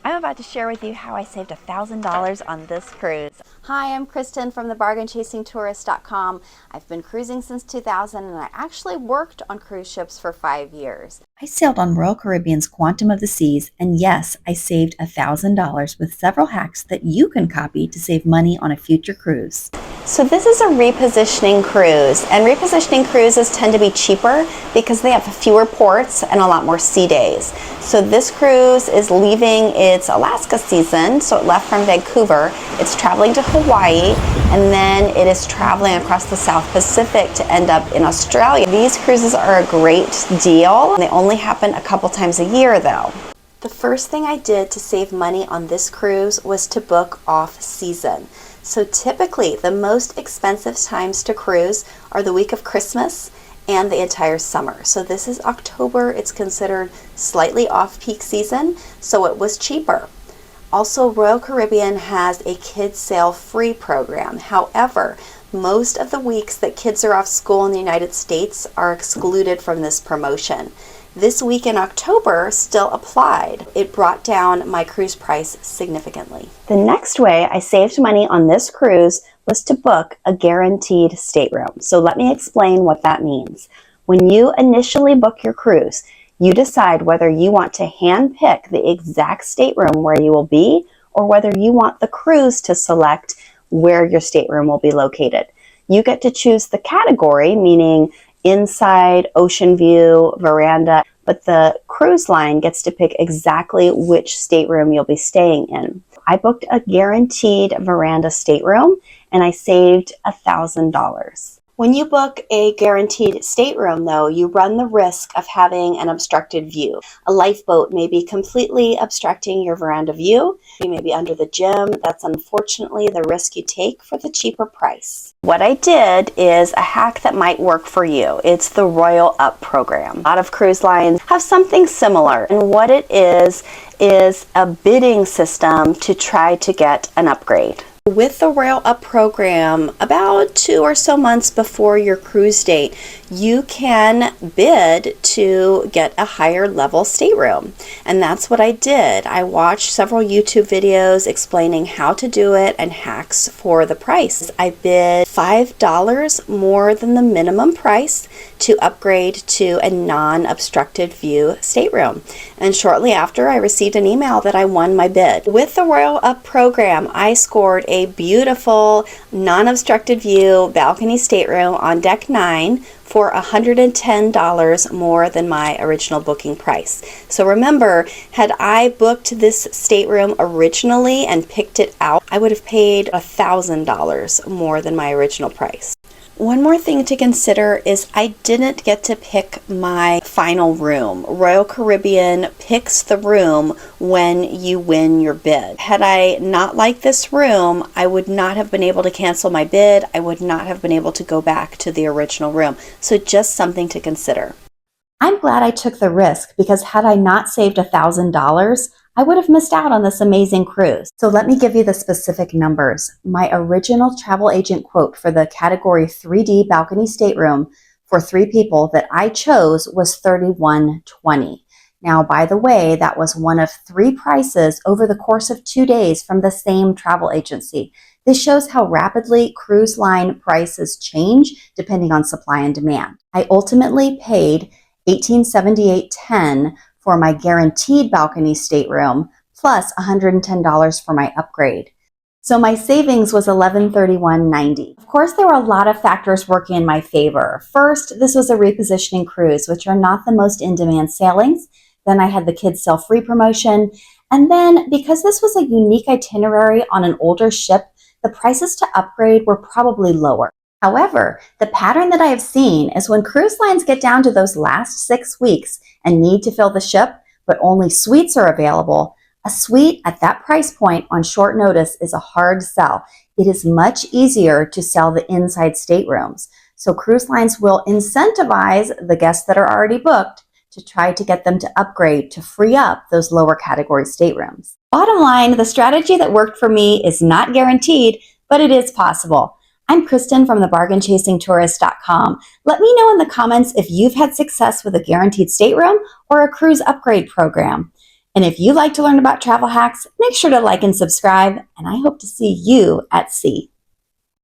I'm about to share with you how I saved $1,000 on this cruise. Hi, I'm Kristen from the bargainchasingtourist.com. I've been cruising since 2000 and I actually worked on cruise ships for 5 years. I sailed on Royal Caribbean's Quantum of the Seas, and yes, I saved $1,000 with several hacks that you can copy to save money on a future cruise. So this is a repositioning cruise, and repositioning cruises tend to be cheaper because they have fewer ports and a lot more sea days. So this cruise is leaving its Alaska season, so it left from Vancouver. It's traveling to Hawaii, and then it is traveling across the South Pacific to end up in Australia. These cruises are a great deal. They only happen a couple times a year though. The first thing I did to save money on this cruise was to book off season. So typically the most expensive times to cruise are the week of Christmas and the entire summer. So this is October. It's considered slightly off peak season, so it was cheaper. Also, Royal Caribbean has a kids sail free program. However, most of the weeks that kids are off school in the United States are excluded from this promotion. This week in October still applied. It brought down my cruise price significantly. The next way I saved money on this cruise was to book a guaranteed stateroom. So let me explain what that means. When you initially book your cruise, you decide whether you want to hand pick the exact stateroom where you will be, or whether you want the cruise to select where your stateroom will be located. You get to choose the category, meaning inside, ocean view, veranda, but the cruise line gets to pick exactly which stateroom you'll be staying in. I booked a guaranteed veranda stateroom and I saved $1,000. When you book a guaranteed stateroom, though, you run the risk of having an obstructed view. A lifeboat may be completely obstructing your veranda view. You may be under the gym. That's unfortunately the risk you take for the cheaper price. What I did is a hack that might work for you. It's the Royal Up program. A lot of cruise lines have something similar, and what it is a bidding system to try to get an upgrade. With the Royal Up program, about 2 or so months before your cruise date, you can bid to get a higher level stateroom. And that's what I did. I watched several YouTube videos explaining how to do it and hacks for the price. I bid $5 more than the minimum price to upgrade to a non-obstructed view stateroom. And shortly after, I received an email that I won my bid. With the Royal Up program, I scored a beautiful non-obstructed view balcony stateroom on deck 9 for $110 more than my original booking price. So remember, had I booked this stateroom originally and picked it out, I would have paid $1,000 more than my original price. One more thing to consider is I didn't get to pick my final room. Royal Caribbean picks the room when you win your bid. Had I not liked this room, I would not have been able to cancel my bid. I would not have been able to go back to the original room. So just something to consider. I'm glad I took the risk because had I not saved $1,000, I would have missed out on this amazing cruise. So let me give you the specific numbers. My original travel agent quote for the category 3D balcony stateroom for 3 people that I chose was $31.20. Now, by the way, that was one of 3 prices over the course of 2 days from the same travel agency. This shows how rapidly cruise line prices change depending on supply and demand. I ultimately paid $1878.10 for my guaranteed balcony stateroom, plus $110 for my upgrade. So my savings was $1131.90. Of course, there were a lot of factors working in my favor. First, this was a repositioning cruise, which are not the most in-demand sailings. Then I had the kids sail free promotion. And then because this was a unique itinerary on an older ship, the prices to upgrade were probably lower. However, the pattern that I have seen is when cruise lines get down to those last 6 weeks and need to fill the ship, but only suites are available, a suite at that price point on short notice is a hard sell. It is much easier to sell the inside staterooms. So cruise lines will incentivize the guests that are already booked to try to get them to upgrade to free up those lower category staterooms. Bottom line, the strategy that worked for me is not guaranteed, but it is possible. I'm Kristen from the bargainchasingtourist.com. Let me know in the comments if you've had success with a guaranteed stateroom or a cruise upgrade program. And if you like to learn about travel hacks, make sure to like and subscribe, and I hope to see you at sea.